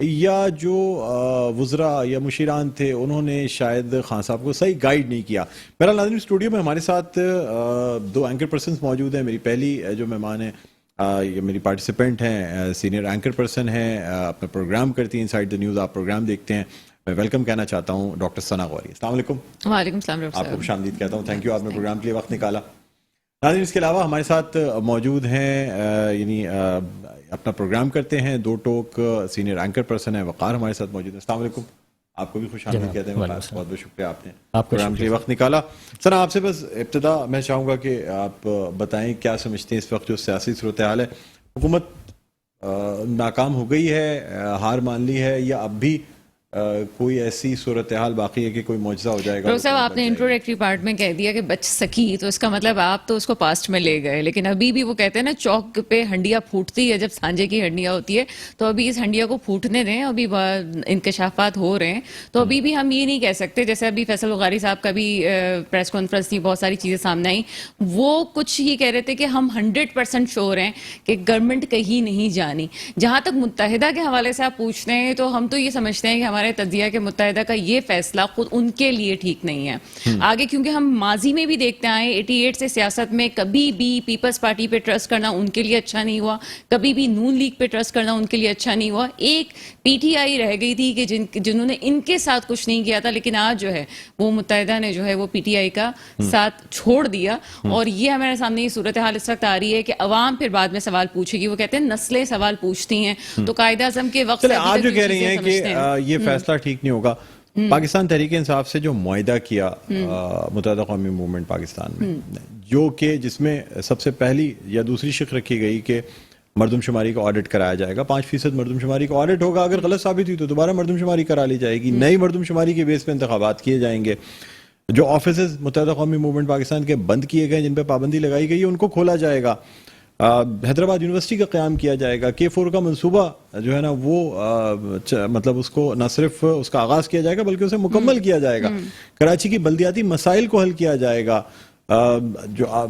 یا جو وزراء یا مشیران تھے انہوں نے شاید خان صاحب کو صحیح گائیڈ نہیں کیا. بہرحال ناظرین، اسٹوڈیو میں ہمارے ساتھ دو اینکر پرسنز موجود ہیں. میری پہلی جو مہمان ہیں یہ میری پارٹیسپینٹ ہیں، سینئر اینکر پرسن ہیں، اپنا پروگرام کرتی ہیں انسائیڈ دا نیوز، آپ پروگرام دیکھتے ہیں. میں ویلکم کہنا چاہتا ہوں ڈاکٹر ثنا غوری. السلام علیکم. وعلیکم السلام ڈاکٹر آپ کو صاحب. خوش آمدید کہتا ہوں. تھینک یو، آپ نے پروگرام کے لیے وقت نکالا. ناظرین، اس کے علاوہ ہمارے ساتھ موجود ہیں یعنی اپنا پروگرام کرتے ہیں دو ٹوک سینئر اینکر پرسن ہیں، وقار ہمارے ساتھ موجود ہیں. السلام علیکم. آپ کو بھی خوش آمدید کہتے ہیں. بہت بہت شکریہ، آپ نے پروگرام کے لیے وقت نکالا. سر، آپ سے بس ابتدا میں چاہوں گا کہ آپ بتائیں کیا سمجھتے ہیں اس وقت جو سیاسی صورتحال ہے، حکومت ناکام ہو گئی ہے، ہار مان لی ہے، یا اب بھی کوئی ایسی صورتحال باقی ہے کہ کوئی معجزہ ہو جائے گا؟ ڈاکٹر صاحب، آپ نے انٹروڈکٹری پارٹ میں کہہ دیا کہ بچ سکی، تو اس کا مطلب آپ تو اس کو پاسٹ میں لے گئے، لیکن ابھی بھی وہ کہتے ہیں نا چوک پہ ہنڈیا پھوٹتی ہے جب سانجے کی ہنڈیا ہوتی ہے، تو ابھی اس ہنڈیا کو پھوٹنے دیں. ابھی انکشافات ہو رہے ہیں، تو ابھی بھی ہم یہ نہیں کہہ سکتے. جیسے ابھی فیصل غاری صاحب کا بھی پریس کانفرنس تھی، بہت ساری چیزیں سامنے آئیں. وہ کچھ یہ کہہ رہے تھے کہ ہم 100% شور ہیں کہ گورنمنٹ کہیں نہیں جانی. جہاں تک متحدہ کے حوالے سے آپ پوچھتے ہیں تو ہم تو یہ سمجھتے ہیں کہ ہمارے تجزیہ کے متحدہ کا یہ فیصلہ خود ان کے لیے ٹھیک نہیں ہے. آگے کیونکہ ہم ماضی میں بھی دیکھتے آئے 88 سے سیاست میں کبھی بھی پیپلز پارٹی پہ ٹرسٹ کرنا ان کے لیے اچھا نہیں ہوا، کبھی بھی نون لیگ پہ ٹرسٹ کرنا ان کے لیے اچھا نہیں ہوا. ایک پی ٹی آئی رہ گئی تھی کہ جنہوں نے ان کے ساتھ کچھ نہیں کیا تھا، لیکن آج جو ہے وہ متحدہ نے جو ہے وہ پی ٹی آئی کا ساتھ چھوڑ دیا. اور یہ ہمارے سامنے یہ صورتحال اس وقت آ رہی ہے کہ عوام پھر بعد میں سوال پوچھے گی. وہ کہتے ہیں نسلیں سوال پوچھتی ہیں، تو قائد اعظم کے وقت سے آپ جو کہہ رہی ہیں کہ یہ فیصلہ ٹھیک نہیں ہوگا، پاکستان تحریک انصاف سے جو معاہدہ کیا متحدہ قومی موومنٹ پاکستان میں، جو کہ جس میں سب سے پہلی یا دوسری شق رکھی گئی کہ مردم شماری کا آڈٹ کرایا جائے گا، 5% مردم شماری کا آڈٹ ہوگا، اگر غلط ثابت ہوئی تو دوبارہ مردم شماری کرا لی جائے گی، نئی مردم شماری کے بیس پہ انتخابات کیے جائیں گے. جو آفیسز متحدہ قومی موومنٹ پاکستان کے بند کیے گئے، جن پہ پابندی لگائی گئی ہے، ان کو کھولا جائے گا. حیدرآباد یونیورسٹی کا قیام کیا جائے گا. K4 کا منصوبہ جو ہے نا وہ مطلب اس کو نہ صرف اس کا آغاز کیا جائے گا بلکہ اسے مکمل کیا جائے گا. کراچی کی بلدیاتی مسائل کو حل کیا جائے گا.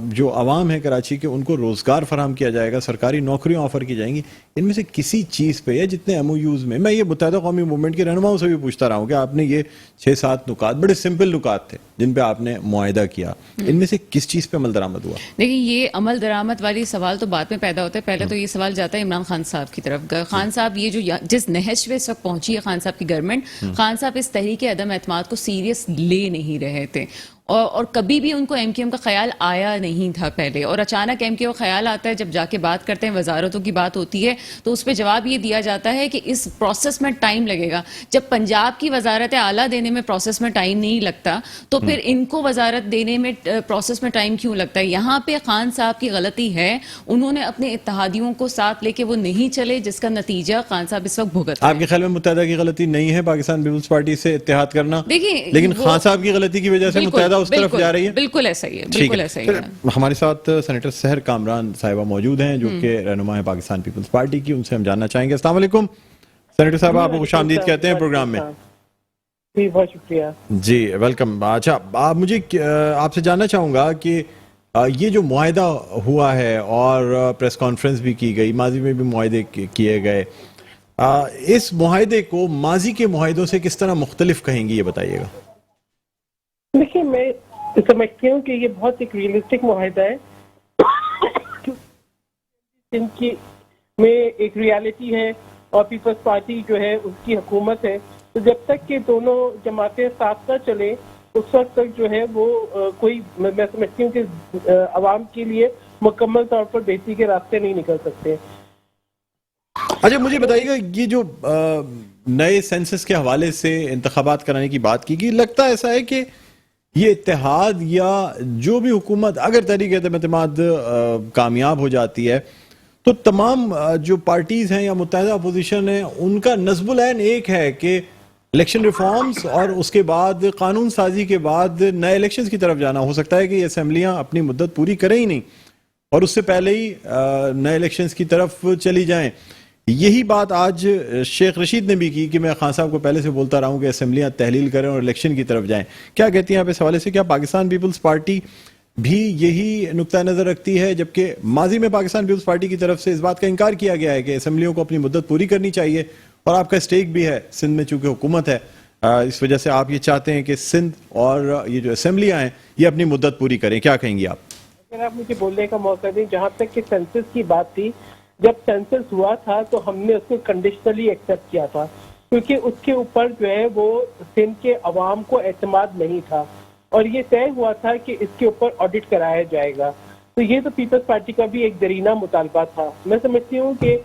جو عوام ہے کراچی کے ان کو روزگار فراہم کیا جائے گا، سرکاری نوکریاں آفر کی جائیں گی. ان میں سے کسی چیز پہ یا جتنے ایم او یوز میں یہ متحدہ قومی موومنٹ کے رہنماؤں سے بھی پوچھتا رہا ہوں کہ آپ نے یہ 6-7 نکات، بڑے سمپل نکات تھے جن پہ آپ نے معاہدہ کیا، ان میں سے کس چیز پہ عمل درآمد ہوا؟ دیکھیں، یہ عمل درآمد والی سوال تو بعد میں پیدا ہوتا ہے. پہلے تو یہ سوال جاتا ہے عمران خان صاحب کی طرف. خان صاحب یہ جو جس نہج پہ اس وقت پہنچی ہے خان صاحب کی گورنمنٹ، خان صاحب اس تحریک عدم اعتماد کو سیریس لے نہیں رہے تھے، اور کبھی بھی ان کو ایم کیو ایم کا خیال آیا نہیں تھا پہلے. اور اچانک ایم کیو ایم کا خیال آتا ہے جب جا کے بات کرتے ہیں، وزارتوں کی بات ہوتی ہے، تو اس پہ جواب یہ دیا جاتا ہے کہ اس پروسیس میں ٹائم لگے گا. جب پنجاب کی وزارت اعلیٰ دینے میں پروسیس میں ٹائم نہیں لگتا تو پھر ان کو وزارت دینے میں پروسیس میں ٹائم کیوں لگتا ہے؟ یہاں پہ خان صاحب کی غلطی ہے، انہوں نے اپنے اتحادیوں کو ساتھ لے کے وہ نہیں چلے، جس کا نتیجہ خان صاحب اس وقت بھگت. آپ کے خیال میں متحدہ کی غلطی نہیں ہے پاکستان پیپلز پارٹی سے اتحاد کرنا، دیکھیں، لیکن خان صاحب کی غلطی کی وجہ سے متحدہ اس طرف جا رہی ہے؟ بالکل ایسا ہی ہے، بالکل ایسا ہی ہے. ہمارے ساتھ سینیٹر سحر کامران صاحبہ موجود ہیں جو کہ رہنما ہیں پاکستان پیپلز پارٹی کی. ان سے ہم جاننا چاہیں گے. السلام علیکم سینیٹر صاحب، آپ کو خوش آمدید کہتے ہیں پروگرام میں. جی بہت شکریہ. جی ویلکم. اچھا، مجھے آپ سے جاننا چاہوں گا کہ یہ جو معاہدہ ہوا ہے اور پریس کانفرنس بھی کی گئی، ماضی میں بھی معاہدے کیے گئے، اس معاہدے کو ماضی کے معاہدوں سے کس طرح مختلف کہیں گی، یہ بتائیے گا. دیکھیے، میں سمجھتی ہوں کہ یہ بہت ایک ریئلسٹک معاہدہ ہے، جن کی میں ایک ریالٹی ہے اور پیپلز پارٹی جو ہے اس کی حکومت ہے. تو جب تک کہ دونوں جماعتیں ساتھ نہ چلے اس وقت تک جو ہے وہ کوئی، میں سمجھتی ہوں کہ عوام کے لیے مکمل طور پر بہتری کے راستے نہیں نکل سکتے. اچھا، مجھے بتائیے گا، یہ جو نئے سینسس کے حوالے سے انتخابات کرانے کی بات کی گئی، لگتا ایسا ہے کہ یہ اتحاد یا جو بھی حکومت اگر تحریک عدم اعتماد کامیاب ہو جاتی ہے تو تمام جو پارٹیز ہیں یا متحدہ اپوزیشن ہیں ان کا نصب العین ایک ہے کہ الیکشن ریفارمز اور اس کے بعد قانون سازی کے بعد نئے الیکشنز کی طرف جانا. ہو سکتا ہے کہ یہ اسمبلیاں اپنی مدت پوری کریں ہی نہیں اور اس سے پہلے ہی نئے الیکشنز کی طرف چلی جائیں. یہی بات آج شیخ رشید نے بھی کی کہ میں خان صاحب کو پہلے سے بولتا رہا ہوں کہ اسمبلیاں تحلیل کریں اور الیکشن کی طرف جائیں. کیا کہتی ہیں آپ اس حوالے سے؟ کیا پاکستان پیپلز پارٹی بھی یہی نقطہ نظر رکھتی ہے، جبکہ ماضی میں پاکستان پیپلز پارٹی کی طرف سے اس بات کا انکار کیا گیا ہے کہ اسمبلیوں کو اپنی مدت پوری کرنی چاہیے اور آپ کا اسٹیک بھی ہے سندھ میں، چونکہ حکومت ہے، اس وجہ سے آپ یہ چاہتے ہیں کہ سندھ اور یہ جو اسمبلیاں ہیں یہ اپنی مدت پوری کریں. کیا کہیں گی آپ؟ اگر آپ مجھے بولنے کا موقع دیں، جہاں تک کہ سینسس کی بات تھی، جب سینسس ہوا تھا تو ہم نے اس کو کنڈیشنلی ایکسیپٹ کیا تھا، کیونکہ اس کے اوپر جو ہے وہ سندھ کے عوام کو اعتماد نہیں تھا، اور یہ طے ہوا تھا کہ اس کے اوپر آڈٹ کرایا جائے گا. تو یہ تو پیپلز پارٹی کا بھی ایک درینہ مطالبہ تھا. میں سمجھتی ہوں کہ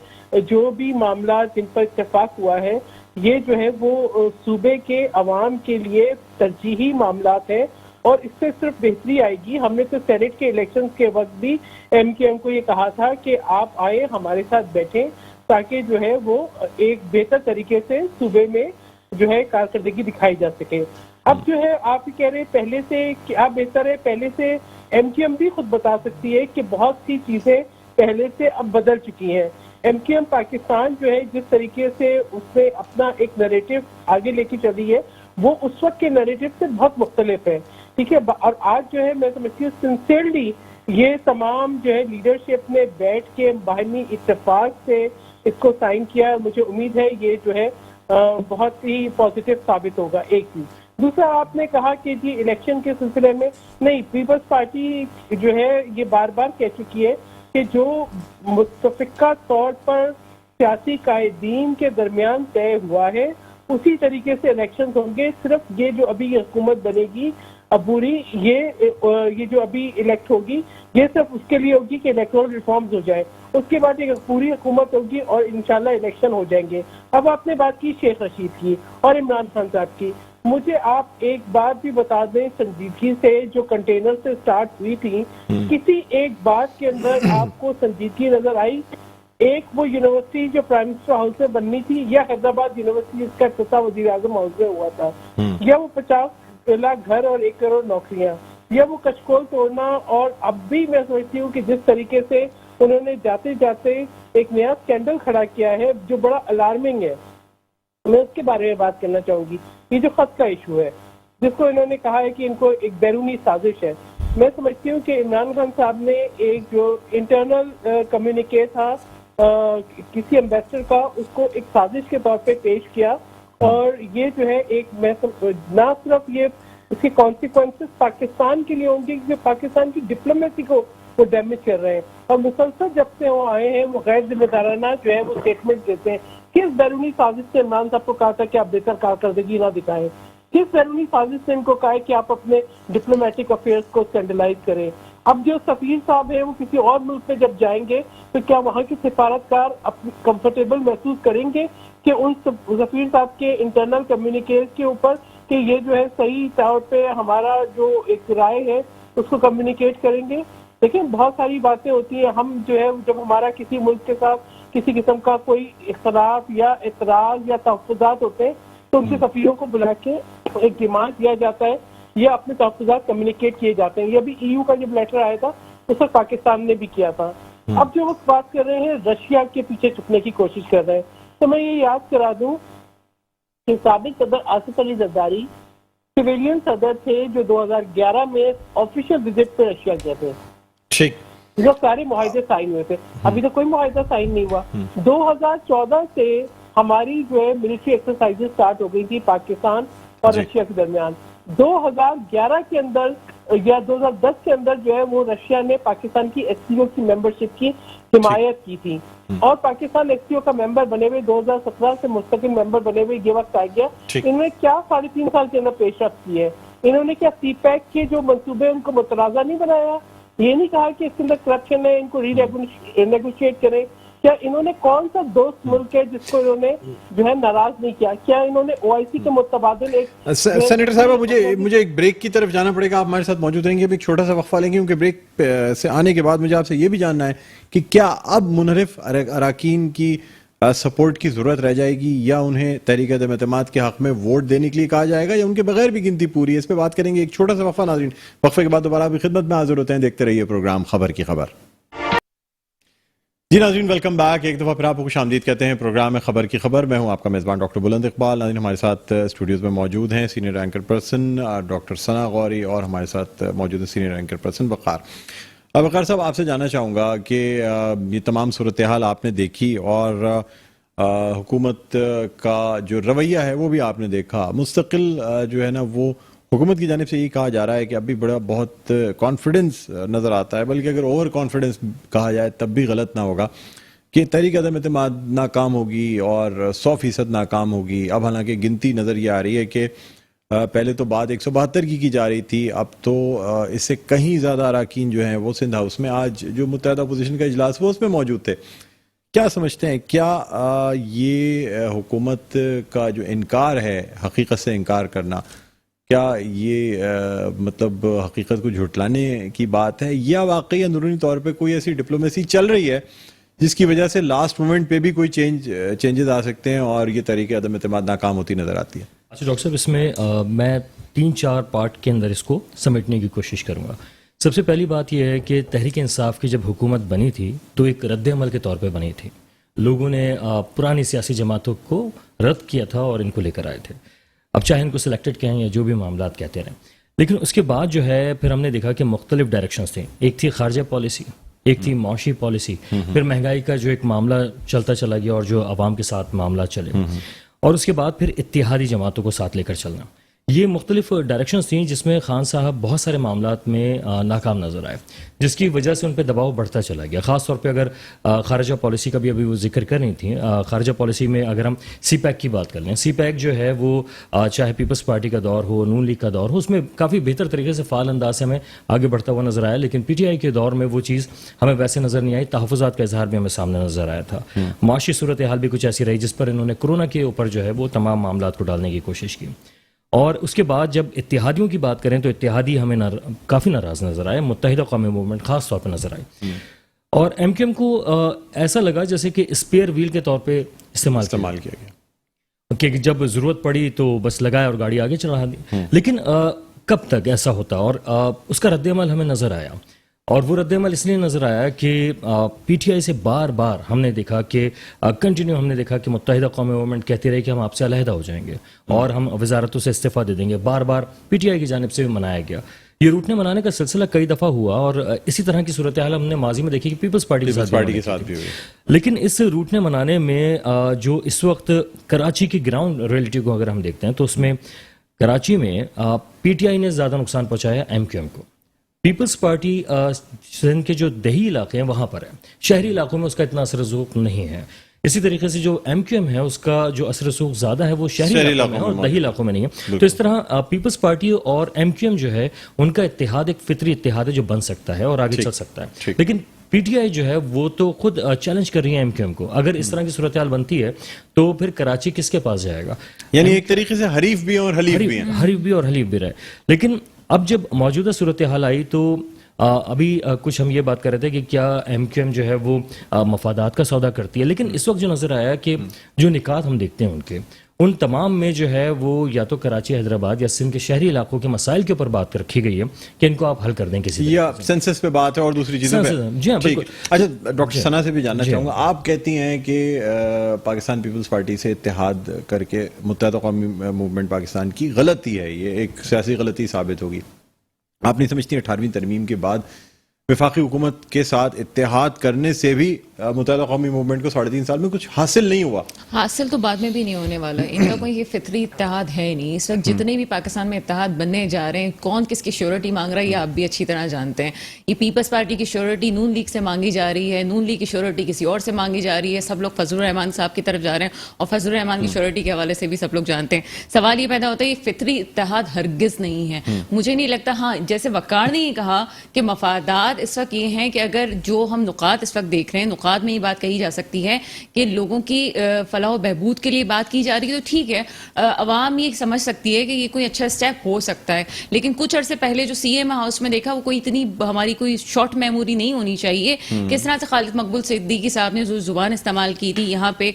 جو بھی معاملات جن پر اتفاق ہوا ہے، یہ جو ہے وہ صوبے کے عوام کے لیے ترجیحی معاملات ہیں، اور اس سے صرف بہتری آئے گی. ہم نے تو سینٹ کے الیکشن کے وقت بھی ایم کیو ایم کو یہ کہا تھا کہ آپ آئے ہمارے ساتھ بیٹھیں تاکہ جو ہے وہ ایک بہتر طریقے سے صوبے میں جو ہے کارکردگی دکھائی جا سکے. اب جو ہے آپ کہہ رہے پہلے سے کیا بہتر ہے، پہلے سے ایم کیو ایم بھی خود بتا سکتی ہے کہ بہت سی چیزیں پہلے سے اب بدل چکی ہیں. ایم کیو ایم پاکستان جو ہے جس طریقے سے اس نے اپنا ایک نیریٹو آگے لے کے چلی ہے، وہ اس وقت کے نیریٹو سے بہت مختلف ہے. ٹھیک ہے، اور آج جو ہے میں سمجھتی ہوں سنسیئرلی یہ تمام جو ہے لیڈرشپ نے بیٹھ کے باہمی اتفاق سے اس کو سائن کیا. مجھے امید ہے یہ جو ہے بہت ہی پازیٹیو ثابت ہوگا. ایک چیز. دوسرا، آپ نے کہا کہ جی الیکشن کے سلسلے میں نہیں، پیپلز پارٹی جو ہے یہ بار بار کہہ چکی ہے کہ جو متفقہ طور پر سیاسی قائدین کے درمیان طے ہوا ہے اسی طریقے سے الیکشن ہوں گے. صرف یہ جو ابھی حکومت بنے گی عبوری، یہ جو ابھی الیکٹ ہوگی، یہ صرف اس کے لیے ہوگی کہ الیکٹورل ریفارمز ہو جائے. اس کے بعد ایک پوری حکومت ہوگی اور انشاءاللہ الیکشن ہو جائیں گے. اب آپ نے بات کی شیخ رشید کی اور عمران خان صاحب کی. مجھے آپ ایک بات بھی بتا دیں سنجیدگی سے، جو کنٹینر سے سٹارٹ ہوئی تھی، کسی ایک بات کے اندر آپ کو سنجیدگی نظر آئی؟ ایک وہ یونیورسٹی جو پرائم منسٹر ہاؤس میں بننی تھی، یا حیدرآباد یونیورسٹی جس کا افتتاح وزیر اعظم ہاؤس میں ہوا تھا، یا وہ 50 لاکھ گھر اور 1 کروڑ نوکریاں، یا وہ کچکول توڑنا. اور اب بھی میں سمجھتی ہوں کہ جس طریقے سے انہوں نے جاتے جاتے ایک نیا اسکینڈل کھڑا کیا ہے جو بڑا الارمنگ ہے، میں اس کے بارے میں بات کرنا چاہوں گی. یہ جو خط کا ایشو ہے جس کو انہوں نے کہا ہے کہ ان کو ایک بیرونی سازش ہے، میں سمجھتی ہوں کہ عمران خان صاحب نے ایک جو انٹرنل کمیونیکے تھا کسی ایمبیسڈر کا، اس کو ایک سازش کے طور پہ پیش کیا. اور یہ جو ہے ایک نہ صرف یہ اس کے کانسیکوینسز پاکستان کے لیے ہوں گے کیونکہ پاکستان کی ڈپلومیسی کو وہ ڈیمیج کر رہے ہیں، اور مسلسل جب سے وہ آئے ہیں وہ غیر ذمہ دارانہ جو ہے وہ اسٹیٹمنٹ دیتے ہیں. کس بیرونی سازش سے عمران صاحب کو کہا تھا کہ آپ بہتر کارکردگی نہ دکھائیں؟ کس بیرونی سازش سے ان کو کہا ہے کہ آپ اپنے ڈپلومیٹک افیئرس کو اسٹینڈرڈائز کریں؟ اب جو سفیر صاحب ہیں وہ کسی اور ملک میں جب جائیں گے تو کیا وہاں کے سفارتکار کمفرٹیبل محسوس کریں گے کہ ان سفیر صاحب کے انٹرنل کمیونیکیز کے اوپر کہ یہ جو ہے صحیح طور پہ ہمارا جو ایک رائے ہے اس کو کمیونیکیٹ کریں گے؟ دیکھیں بہت ساری باتیں ہوتی ہیں. ہم جو ہے جب ہمارا کسی ملک کے ساتھ کسی قسم کا کوئی اختلاف یا اعتراض یا تحفظات ہوتے ہیں تو ان کے سفیروں کو بلا کے ایک ڈیمانڈ دیا جاتا ہے یا اپنے تحفظات کمیونیکیٹ کیے جاتے ہیں. یہ ابھی ای یو کا جب لیٹر آیا تھا اس وقت پاکستان نے بھی کیا تھا. اب جو وقت بات کر رہے ہیں رشیا کے پیچھے چھپنے کی کوشش کر رہے ہیں، تو میں یہ یاد کرا دوں کہ سابق صدر آصف علی زرداری سویلین صدر تھے جو 2011 میں آفیشیل وزٹ پہ رشیا گئے تھے. ٹھیک، جو سارے معاہدے سائن ہوئے تھے. ابھی تو کوئی معاہدہ سائن نہیں ہوا. 2014 سے ہماری جو ہے ملٹری ایکسرسائزز سٹارٹ ہو گئی تھی پاکستان اور رشیا کے درمیان. 2011 کے اندر یا 2010 کے اندر جو ہے وہ رشیا نے پاکستان کی ایس سی او کی ممبرشپ کی حمایت کی تھی، اور پاکستان ایس سی او کا ممبر بنے ہوئے 2017 سے مستقل ممبر بنے ہوئے یہ وقت آ گیا. انہوں نے کیا 3.5 سال کے اندر پیش رفت کی ہے؟ انہوں نے کیا سی پیک کے جو منصوبے ان کو متنازع نہیں بنایا؟ یہ نہیں کہا کہ اس کے اندر کرپشن ہے ان کو ری نیگوشیٹ کریں؟ کیا انہوں نے کون سا دوست ملک ہے جس کو انہوں نے جو ہے ناراض نہیں کیا؟ کیا انہوں نے او آئی سی کے متبادل ایک سینیٹر صاحبہ مجھے ایک بریک کی طرف جانا پڑے گا. آپ ہمارے ساتھ موجود رہیں گے. ابھی ایک چھوٹا سا وقفہ لیں گے کیونکہ بریک سے آنے کے بعد مجھے آپ سے یہ بھی جاننا ہے کہ کیا اب منحرف اراکین کی سپورٹ کی ضرورت رہ جائے گی یا انہیں تحریک عدم اعتماد کے حق میں ووٹ دینے کے لیے کہا جائے گا یا ان کے بغیر بھی گنتی پوری ہے؟ اس پہ بات کریں گے. ایک چھوٹا سا وقفہ ناظرین، وقفے کے بعد دوبارہ آپ کی خدمت میں حاضر ہوتے ہیں. دیکھتے رہیے پروگرام خبر کی خبر. جی ناظرین، ویلکم بیک. ایک دفعہ پھر آپ کو خوش آمدید کہتے ہیں پروگرام خبر کی خبر. میں ہوں آپ کا میزبان ڈاکٹر بلند اقبال. ناظرین، ہمارے ساتھ اسٹوڈیوز میں موجود ہیں سینئر اینکر پرسن ڈاکٹر ثنا غوری اور ہمارے ساتھ موجود ہے سینئر اینکر پرسن وقار. وقار صاحب، آپ سے جاننا چاہوں گا کہ یہ تمام صورتحال آپ نے دیکھی اور حکومت کا جو رویہ ہے وہ بھی آپ نے دیکھا. مستقل جو ہے نا وہ حکومت کی جانب سے یہ کہا جا رہا ہے کہ ابھی بڑا بہت کانفیڈنس نظر آتا ہے, بلکہ اگر اوور کانفیڈنس کہا جائے تب بھی غلط نہ ہوگا, کہ تحریک عدم اعتماد ناکام ہوگی اور 100% ناکام ہوگی. اب حالانکہ گنتی نظر یہ آ رہی ہے کہ پہلے تو بات 172 کی جا رہی تھی, اب تو اس سے کہیں زیادہ اراکین جو ہیں وہ سندھ ہاؤس میں, آج جو متحدہ اپوزیشن کا اجلاس وہ اس میں موجود تھے. کیا سمجھتے ہیں, کیا یہ حکومت کا جو انکار ہے, حقیقت سے انکار کرنا, کیا یہ مطلب حقیقت کو جھٹلانے کی بات ہے, یا واقعی اندرونی طور پہ کوئی ایسی ڈپلومیسی چل رہی ہے جس کی وجہ سے لاسٹ مومنٹ پہ بھی کوئی چینجز آ سکتے ہیں اور یہ تحریک عدم اعتماد ناکام ہوتی نظر آتی ہے؟ اچھا ڈاکٹر صاحب, اس میں میں 3-4 پارٹ کے اندر اس کو سمیٹنے کی کوشش کروں گا. سب سے پہلی بات یہ ہے کہ تحریک انصاف کی جب حکومت بنی تھی تو ایک رد عمل کے طور پہ بنی تھی. لوگوں نے پرانی سیاسی جماعتوں کو رد کیا تھا اور ان کو لے کر آئے تھے. اب چاہے ان کو سلیکٹڈ کہیں یا جو بھی معاملات کہتے رہیں, لیکن اس کے بعد جو ہے پھر ہم نے دیکھا کہ مختلف ڈائریکشنز تھیں. ایک تھی خارجہ پالیسی, ایک تھی معاشی پالیسی, پھر مہنگائی کا جو ایک معاملہ چلتا چلا گیا اور جو عوام کے ساتھ معاملات چلے, اور اس کے بعد پھر اتحادی جماعتوں کو ساتھ لے کر چلنا. یہ مختلف ڈائریکشنز تھیں جس میں خان صاحب بہت سارے معاملات میں ناکام نظر آئے, جس کی وجہ سے ان پہ دباؤ بڑھتا چلا گیا. خاص طور پہ اگر خارجہ پالیسی کا بھی ابھی وہ ذکر کر رہی تھیں, خارجہ پالیسی میں اگر ہم سی پیک کی بات کر لیں, سی پیک جو ہے وہ چاہے پیپلز پارٹی کا دور ہو, نون لیگ کا دور ہو, اس میں کافی بہتر طریقے سے فعال انداز سے ہمیں آگے بڑھتا ہوا نظر آیا. لیکن پی ٹی آئی کے دور میں وہ چیز ہمیں ویسے نظر نہیں آئی, تحفظات کا اظہار بھی ہمیں سامنے نظر آیا تھا. معاشی صورتحال بھی کچھ ایسی رہی جس پر انہوں نے کورونا کے اوپر جو ہے وہ تمام معاملات کو ڈالنے کی کوشش کی. اور اس کے بعد جب اتحادیوں کی بات کریں تو اتحادی ہمیں کافی ناراض نظر آئے, متحدہ قومی موومنٹ خاص طور پہ نظر آئی, اور ایم کیو ایم کو ایسا لگا جیسے کہ اسپیئر ویل کے طور پہ استعمال کیا گیا, کہ جب ضرورت پڑی تو بس لگایا اور گاڑی آگے چلا دی. لیکن کب تک ایسا ہوتا, اور اس کا رد عمل ہمیں نظر آیا, اور وہ رد عمل اس لیے نظر آیا کہ پی ٹی آئی سے بار بار ہم نے دیکھا کہ کنٹینیو ہم نے دیکھا کہ متحدہ قومی موومنٹ کہتی رہی کہ ہم آپ سے علیحدہ ہو جائیں گے اور ہم وزارتوں سے استعفیٰ دے دیں گے. بار بار پی ٹی آئی کی جانب سے منایا گیا. یہ روٹنے منانے کا سلسلہ کئی دفعہ ہوا, اور اسی طرح کی صورتحال ہم نے ماضی میں دیکھی کہ پیپلز پارٹی کے ساتھ بھی ہوئی. لیکن اس روٹنے منانے میں جو اس وقت کراچی کی گراؤنڈ ریئلٹی کو اگر ہم دیکھتے ہیں تو اس میں کراچی میں پی ٹی آئی نے زیادہ نقصان پہنچایا ایم کیو ایم کو. پیپلز پارٹی سندھ کے جو دیہی علاقے ہیں وہاں پر ہے, شہری علاقوں میں اس کا اتنا اثر رسوخ نہیں ہے. اسی طریقے سے جو ایم کیو ایم ہے اس کا جو اثر رسوخ زیادہ ہے وہ شہری علاقوں میں اور دیہی علاقوں میں نہیں ہے. تو اس طرح پیپلز پارٹی اور ایم کیو ایم جو ہے ان کا اتحاد ایک فطری اتحاد ہے جو بن سکتا ہے اور آگے چل سکتا ہے. لیکن پی ٹی آئی جو ہے وہ تو خود چیلنج کر رہی ہے ایم کیو ایم کو. اگر اس طرح کی صورتحال بنتی ہے تو پھر کراچی کس کے پاس جائے گا؟ یعنی ایک طریقے سے حریف بھی اور حلیف بھی ہیں. حریف بھی اور حلیف بھی رہے. لیکن اب جب موجودہ صورتحال آئی تو ابھی کچھ ہم یہ بات کر رہے تھے کہ کیا ایم کیو ایم جو ہے وہ مفادات کا سودا کرتی ہے. لیکن اس وقت جو نظر آیا کہ جو نکات ہم دیکھتے ہیں ان تمام میں جو ہے وہ یا تو کراچی, حیدرآباد یا سندھ کے شہری علاقوں کے مسائل کے اوپر بات رکھی گئی ہے کہ ان کو آپ حل کر دیں کسی یا سینسس پہ بات ہے اور دوسری چیزوں پہ. جی ہاں بالکل. اچھا ڈاکٹر ثنا سے بھی جاننا چاہوں گا, آپ کہتی ہیں کہ پاکستان پیپلز پارٹی سے اتحاد کر کے متحدہ قومی موومنٹ پاکستان کی غلطی ہے, یہ ایک سیاسی غلطی ثابت ہوگی. آپ نہیں سمجھتی 18ویں ترمیم کے بعد وفاقی حکومت کے ساتھ اتحاد کرنے سے بھی متحدہ قومی موومنٹ کو 3.5 سال میں کچھ حاصل نہیں ہوا؟ حاصل تو بعد میں بھی نہیں ہونے والا. ان کا کوئی یہ فطری اتحاد ہے نہیں. اس وقت جتنے بھی پاکستان میں اتحاد بننے جا رہے ہیں, کون کس کی شیورٹی مانگ رہا ہے یہ آپ بھی اچھی طرح جانتے ہیں. یہ پیپلز پارٹی کی شیورٹی نون لیگ سے مانگی جا رہی ہے, نون لیگ کی شیورٹی کسی اور سے مانگی جا رہی ہے. سب لوگ فضل الرحمان صاحب کی طرف جا رہے ہیں اور فضل الرحمان کی شیورٹی کے حوالے سے بھی سب لوگ جانتے ہیں. سوال یہ پیدا ہوتا ہے یہ فطری اتحاد ہرگز نہیں ہے. مجھے نہیں لگتا. ہاں جیسے وقار نے یہ کہا کہ مفادات اس وقت یہ ہیں کہ اگر جو ہم نقاط اس وقت دیکھ رہے ہیں, نقاط میں یہ بات کہی جا سکتی ہے کہ لوگوں کی فلاح و بہبود کے لیے بات کی جا رہی ہے, تو ٹھیک ہے, عوام یہ سمجھ سکتی ہے کہ یہ کوئی اچھا اسٹیپ ہو سکتا ہے. لیکن کچھ عرصے پہلے جو سی ایم ہاؤس میں دیکھا وہ کوئی اتنی ہماری کوئی شارٹ میموری نہیں ہونی چاہیے. کس طرح سے خالد مقبول صدیقی صاحب نے جو زبان استعمال کی تھی یہاں پہ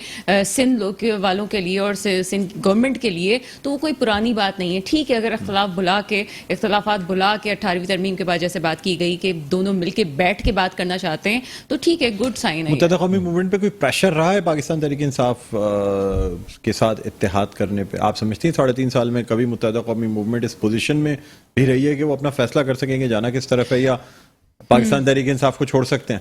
سندھ والوں کے لیے اور سندھ گورنمنٹ کے لیے, تو وہ کوئی پرانی بات نہیں ہے. ٹھیک ہے, اگر اختلافات بلا کے 18ویں ترمیم کے بعد جیسے بات کی گئی کہ دونوں مل کے بیٹھ کے بات کرنا چاہتے ہیں تو ٹھیک ہے, گڈ سائن ہے. متحدہ قومی موومنٹ پہ کوئی پریشر رہا ہے پاکستان تحریک انصاف کے ساتھ اتحاد کرنے پہ؟ آپ سمجھتی ہیں 3.5 سال میں کبھی متحدہ قومی موومنٹ اس پوزیشن میں بھی رہی ہے کہ وہ اپنا فیصلہ کر سکیں گے جانا کس طرف ہے, یا پاکستان تحریک انصاف کو چھوڑ سکتے ہیں؟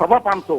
550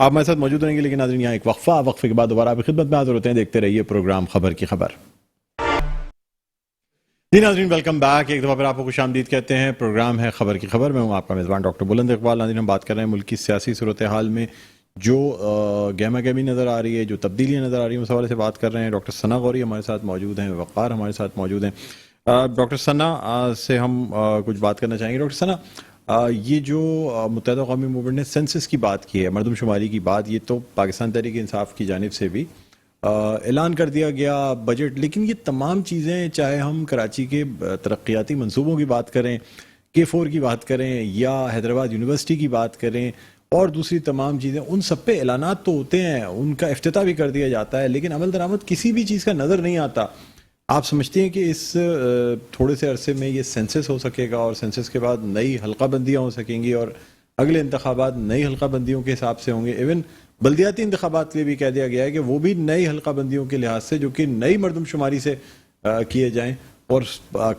آپ ہمارے ساتھ موجود رہیں گے، لیکن ناظرین یہاں ایک وقفے کے بعد دوبارہ آپ کی خدمت میں حاضر ہوتے ہیں. دیکھتے رہیے پروگرام خبر کی خبر. جی ناظرین، ویلکم بیک. ایک دفعہ پھر آپ کو خوش آمدید کہتے ہیں. پروگرام ہے خبر کی خبر. میں ہوں آپ کا میزبان ڈاکٹر بلند اقبال. ناظرین، ہم بات کر رہے ہیں ملک کی سیاسی صورتحال میں جو گہما گہمی نظر آ رہی ہے، جو تبدیلیاں نظر آ رہی ہیں، اس حوالے سے بات کر رہے ہیں. ڈاکٹر ثنا غوری ہمارے ساتھ موجود ہیں، وقار ہمارے ساتھ موجود ہیں. ڈاکٹر ثنا سے ہم کچھ بات کرنا چاہیں گے. ڈاکٹر ثنا، یہ جو متحدہ قومی موومنٹ نے سینسس کی بات کی ہے، مردم شماری کی بات، یہ تو پاکستان تحریک انصاف کی جانب سے بھی اعلان کر دیا گیا بجٹ، لیکن یہ تمام چیزیں، چاہے ہم کراچی کے ترقیاتی منصوبوں کی بات کریں، K4 کی بات کریں، یا حیدرآباد یونیورسٹی کی بات کریں، اور دوسری تمام چیزیں، ان سب پہ اعلانات تو ہوتے ہیں، ان کا افتتاح بھی کر دیا جاتا ہے، لیکن عمل درآمد کسی بھی چیز کا نظر نہیں آتا. آپ سمجھتے ہیں کہ اس تھوڑے سے عرصے میں یہ سینسس ہو سکے گا، اور سینسس کے بعد نئی حلقہ بندیاں ہو سکیں گی، اور اگلے انتخابات نئی حلقہ بندیوں کے حساب سے ہوں گے؟ ایون بلدیاتی انتخابات کے لیے بھی کہہ دیا گیا ہے کہ وہ بھی نئی حلقہ بندیوں کے لحاظ سے، جو کہ نئی مردم شماری سے کیے جائیں، اور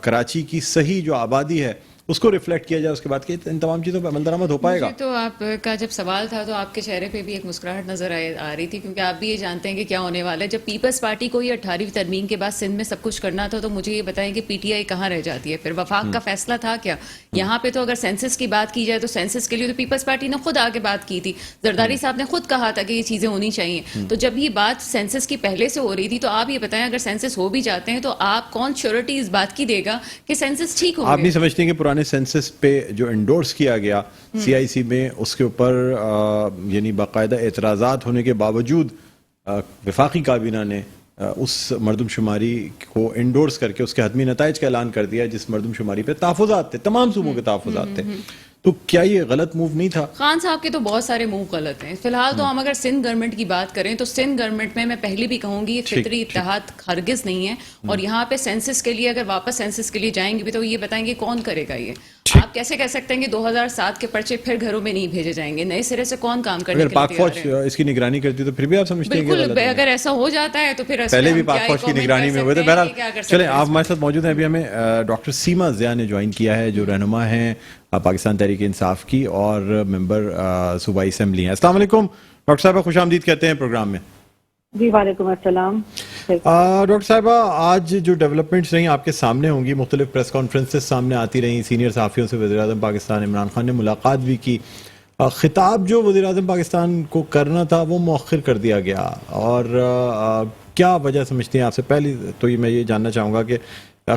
کراچی کی صحیح جو آبادی ہے اس کو ریفلیکٹ کیا جائے. اس کے بعد کہ ان تمام چیزوں پہ عمل درآمد ہو پائے گا؟ مجھے تو آپ کا جب سوال تھا تو آپ کے چہرے پہ بھی ایک مسکراہٹ نظر آ رہی تھی، کیونکہ آپ بھی یہ جانتے ہیں کہ کیا ہونے والا ہے. جب پیپلز پارٹی کو یہ 18ویں ترمیم کے بعد سندھ میں سب کچھ کرنا تھا، تو مجھے یہ بتائیں کہ پی ٹی آئی کہاں رہ جاتی ہے؟ پھر وفاق کا فیصلہ تھا کیا یہاں پہ؟ تو اگر سینسس کی بات کی جائے تو سینسس کے لیے تو پیپلز پارٹی نے خود آگے بات کی تھی، زرداری صاحب نے خود کہا تھا کہ یہ چیزیں ہونی چاہیے. تو جب یہ بات سینسس کی پہلے سے ہو رہی تھی، تو آپ یہ بتائیں اگر سینسس ہو بھی جاتے ہیں تو آپ کون شیورٹی اس بات کی دے گا کہ سینسس ٹھیک ہو؟ آپ نہیں سمجھتے کہ پرانے سینسس پہ جو انڈورس کیا گیا CIC میں، اس کے اوپر یعنی باقاعدہ اعتراضات ہونے کے باوجود وفاقی کابینہ نے اس مردم شماری کو انڈورس کر کے اس کے حتمی نتائج کا اعلان کر دیا، جس مردم شماری پہ تحفظات تھے، تمام صوبوں کے تحفظات تھے؟ تو کیا یہ غلط موو نہیں تھا؟ خان صاحب کے تو بہت سارے موو غلط ہیں. فی الحال تو ہم اگر سندھ گورنمنٹ کی بات کریں تو سندھ گورنمنٹ میں پہلے بھی کہوں گی فطری اتحاد ہرگز نہیں ہے. اور یہاں پہ سینسس کے لیے اگر واپس سینسس کے لیے جائیں گے بھی تو یہ بتائیں گے کون کرے گا یہ؟ آپ کیسے کہہ سکتے ہیں کہ 2007 کے پرچے پھر گھروں میں نہیں بھیجے جائیں گے؟ نئے سرے سے کون کام کرنے کے لیے پاک فوج اس کی نگرانی کرتی تو پھر بھی آپ سمجھتے ہیں کہ بالکل اگر ایسا ہو جاتا ہے تو پھر پہلے بھی پاک فوج کی نگرانی میں ہوئے تھے. بہرحال چلیں، آپ ہمارے ساتھ موجود ہیں. ابھی ہمیں ڈاکٹر سیما ضیاء نے جوائن کیا ہے، جو رہنما ہیں پاکستان تحریک انصاف کی اور ممبر صوبائی اسمبلی ہیں. السلام علیکم ڈاکٹر صاحبہ، خوش آمدید کہتے ہیں پروگرام میں. جی وعلیکم السلام. ڈاکٹر صاحبہ، آج جو ڈیولپمنٹس رہی آپ کے سامنے ہوں گی، مختلف پریس کانفرنسز سامنے آتی رہیں، سینئر صحافیوں سے وزیر اعظم پاکستان عمران خان نے ملاقات بھی کی. خطاب جو وزیر اعظم پاکستان کو کرنا تھا وہ مؤخر کر دیا گیا، اور کیا وجہ سمجھتے ہیں؟ آپ سے پہلے تو میں یہ جاننا چاہوں گا کہ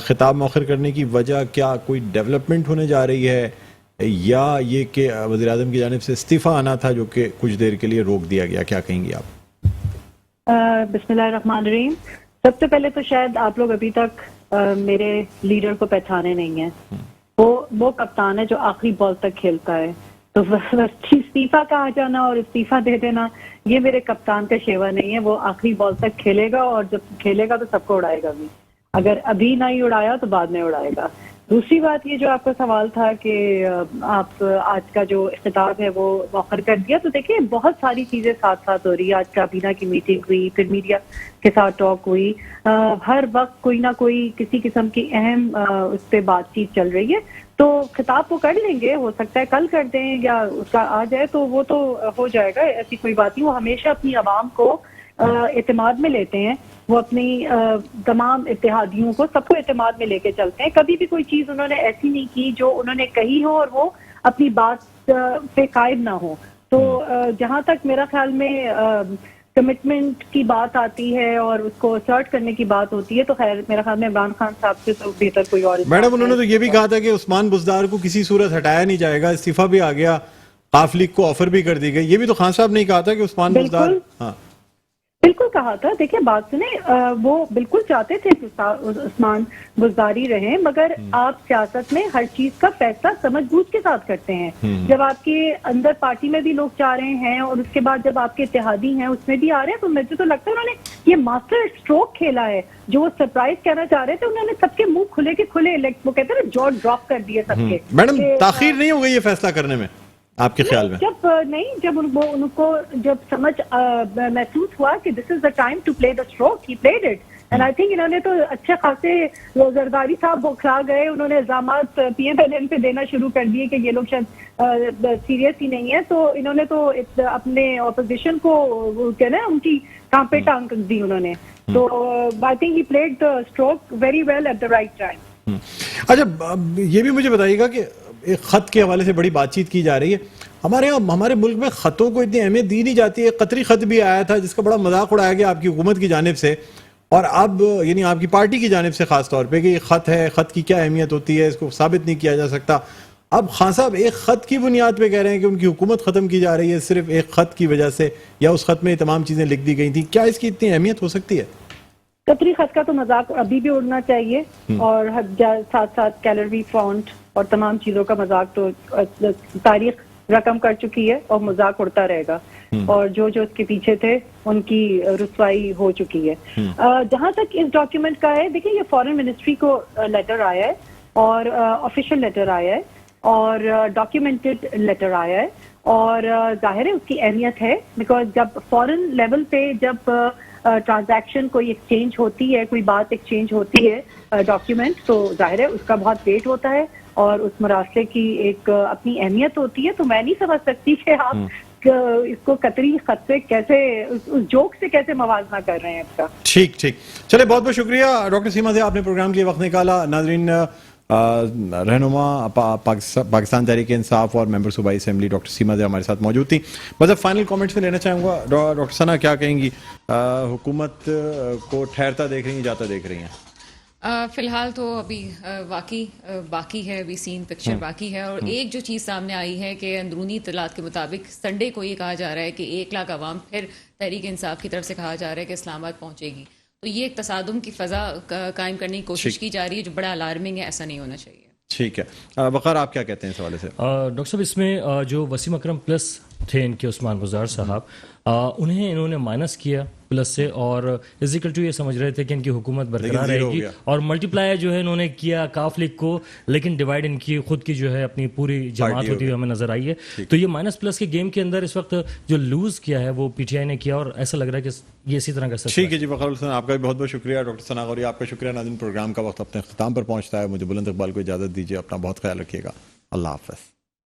خطاب مؤخر کرنے کی وجہ کیا کوئی ڈیولپمنٹ ہونے جا رہی ہے، یا یہ کہ وزیر اعظم کی جانب سے استعفیٰ آنا تھا جو کہ کچھ دیر کے لیے روک دیا گیا؟ کیا کہیں گی آپ؟ بسم اللہ الرحمن الرحیم. سب سے پہلے تو شاید آپ لوگ ابھی تک میرے لیڈر کو پہچانے نہیں ہیں. وہ کپتان ہے جو آخری بال تک کھیلتا ہے. تو استعفیٰ کا آ جانا اور استعفیٰ دے دینا یہ میرے کپتان کا شیوا نہیں ہے. وہ آخری بال تک کھیلے گا، اور جب کھیلے گا تو سب کو اڑائے گا بھی. اگر ابھی نہیں اڑایا تو بعد میں اڑائے گا. دوسری بات یہ جو آپ کا سوال تھا کہ آپ آج کا جو خطاب ہے وہ مؤخر کر دیا، تو دیکھیں بہت ساری چیزیں ساتھ ساتھ ہو رہی ہے. آج کابینہ کی میٹنگ ہوئی، پھر میڈیا کے ساتھ ٹاک ہوئی. ہر وقت کوئی نہ کوئی کسی قسم کی اہم اس پہ بات چیت چل رہی ہے. تو خطاب وہ کر لیں گے، ہو سکتا ہے کل کر دیں یا اس کا آ جائے تو وہ تو ہو جائے گا، ایسی کوئی بات نہیں. وہ ہمیشہ اپنی عوام کو اعتماد میں لیتے ہیں. وہ اپنی تمام اتحادیوں کو سب کو اعتماد میں لے کے چلتے ہیں. کبھی بھی کوئی چیز انہوں نے ایسی نہیں کی جو انہوں نے کہی ہو اور وہ اپنی بات پہ قائم نہ ہو. تو جہاں تک میرا خیال میں کمٹمنٹ کی بات آتی ہے اور اس کو اسرٹ کرنے کی بات ہوتی ہے، تو خیر میرا خیال میں عمران خان صاحب سے تو بہتر کوئی اور. میڈم، انہوں نے تو یہ بھی کہا تھا کہ عثمان بزدار کو کسی صورت ہٹایا نہیں جائے گا، استعفیٰ بھی آ گیا، قاف لیگ کو آفر بھی کر دی گئی. یہ بھی تو خان صاحب نے کہا تھا کہ عثمان بزدار. ہاں بالکل کہا تھا. دیکھیں بات سنیں، وہ بالکل چاہتے تھے کہ عثمان بزداری رہیں، مگر آپ سیاست میں ہر چیز کا فیصلہ سمجھ بوجھ کے ساتھ کرتے ہیں. جب آپ کے اندر پارٹی میں بھی لوگ چاہ رہے ہیں اور اس کے بعد جب آپ کے اتحادی ہیں اس میں بھی آ رہے ہیں، تو مجھے تو لگتا ہے انہوں نے یہ ماسٹر اسٹروک کھیلا ہے. جو وہ سرپرائز کہنا چاہ رہے تھے انہوں نے سب کے منہ کھلے کے کھلے، وہ کہتے ہیں نا جو ڈراپ کر دیے سب کے. میڈم، تاخیر نہیں ہو گئی یہ فیصلہ کرنے میں آپ کے خیال میں؟ جب ان کو جب سمجھ محسوس ہوا کہ this is the time to play the stroke, he played it. And I think انہوں نے تو اچھے خاصے زرداری صاحب بوکھلا گئے, انہوں نے الزامات پی ایم ایل این پہ دینا شروع کر دیے کہ یہ لوگ شاید سیریس ہی نہیں ہے, تو انہوں نے تو اپنے اپوزیشن کو کہنا ہے ان کی کام پہ ٹانگ دی انہوں نے, تو I think he played the stroke very well at the right time. اچھا یہ بھی مجھے بتائیے گا کہ ایک خط کے حوالے سے بڑی بات چیت کی جا رہی ہے, ہمارے یہاں ہمارے ملک میں خطوں کو اتنی اہمیت دی نہیں جاتی ہے. قطری خط بھی آیا تھا جس کا بڑا مذاق اڑایا گیا آپ کی حکومت کی جانب سے, اور اب یعنی آپ کی پارٹی کی جانب سے خاص طور پہ کہ یہ خط ہے, خط کی کیا اہمیت ہوتی ہے, اس کو ثابت نہیں کیا جا سکتا. اب خان صاحب ایک خط کی بنیاد پہ کہہ رہے ہیں کہ ان کی حکومت ختم کی جا رہی ہے صرف ایک خط کی وجہ سے, یا اس خط میں تمام چیزیں لکھ دی گئی تھیں. کیا اس کی اتنی اہمیت ہو سکتی ہے؟ قطری خط کا تو مذاق ابھی بھی اڑنا چاہیے, اور ساتھ ساتھ کیلری فونٹ اور تمام چیزوں کا مذاق تو تاریخ رقم کر چکی ہے اور مذاق اڑتا رہے گا, اور جو اس کے پیچھے تھے ان کی رسوائی ہو چکی ہے. جہاں تک اس ڈاکیومنٹ کا ہے, دیکھیں یہ فارن منسٹری کو لیٹر آیا ہے اور آفیشیل لیٹر آیا ہے اور ڈاکیومنٹڈ لیٹر آیا ہے, اور ظاہر ہے اس کی اہمیت ہے, بیکاز جب فارن لیول پہ جب ٹرانزیکشن کوئی ایکسچینج ہوتی ہے, کوئی بات ایکسچینج ہوتی ہے ڈاکیومنٹ, تو ظاہر ہے اس کا بہت ویٹ ہوتا ہے اور اس مراسلے کی ایک اپنی اہمیت ہوتی ہے. تو میں نہیں سمجھ سکتی کہ آپ اس کو قطری خط سے کیسے, اس جوک سے کیسے موازنہ کر رہے ہیں اس کا. ٹھیک چلے, بہت بہت شکریہ ڈاکٹر سیما زیا, آپ نے پروگرام کے لیے وقت نکالا. ناظرین, رہنما پاکستان تحریک انصاف اور ممبر صوبائی اسمبلی ڈاکٹر سیما زیا ہمارے ساتھ موجود تھی. بس اب فائنل کامنٹس میں لینا چاہوں گا ڈاکٹر ثنا, کیا کہیں گی, حکومت کو ٹھہرتا دیکھ رہی ہیں, جاتا دیکھ رہی ہیں؟ فی الحال تو ابھی واقعی باقی ہے, ابھی سین پکچر باقی ہے, اور ایک جو چیز سامنے آئی ہے کہ اندرونی اطلاعات کے مطابق سنڈے کو یہ کہا جا رہا ہے کہ 1 لاکھ عوام پھر تحریک انصاف کی طرف سے کہا جا رہا ہے کہ اسلام آباد پہنچے گی. تو یہ ایک تصادم کی فضا قائم کرنے کی کوشش کی جا رہی ہے جو بڑا الارمنگ ہے, ایسا نہیں ہونا چاہیے. ٹھیک ہے, وقار آپ کیا کہتے ہیں اس حوالے سے؟ ڈاکٹر صاحب, اس میں جو وسیم اکرم پلس تھے ان کے عثمان گزار صاحب, انہوں نے مائنس کیا پلس سے, اور فزیکل ٹو یہ سمجھ رہے تھے کہ ان کی حکومت برقرار رہے گی, اور ملٹی پلائی جو ہے انہوں نے کیا کاف لیگ کو, لیکن ڈیوائڈ ان کی خود کی جو ہے اپنی پوری جماعت ہوتی ہوئی ہمیں نظر آئی ہے. تو یہ مائنس پلس کے گیم کے اندر اس وقت جو لوز کیا ہے وہ پی ٹی آئی نے کیا, اور ایسا لگ رہا ہے کہ یہ اسی طرح کا. ٹھیک ہے جی, وقار حسین آپ کا بھی بہت بہت شکریہ. ڈاکٹر ثنا غوری آپ کا شکریہ. ناظرین, پروگرام کا وقت اپنے اختتام پر پہنچتا ہے, مجھے بلند اقبال کو اجازت دیجیے, اپنا بہت خیال رکھیے گا. اللہ حافظ.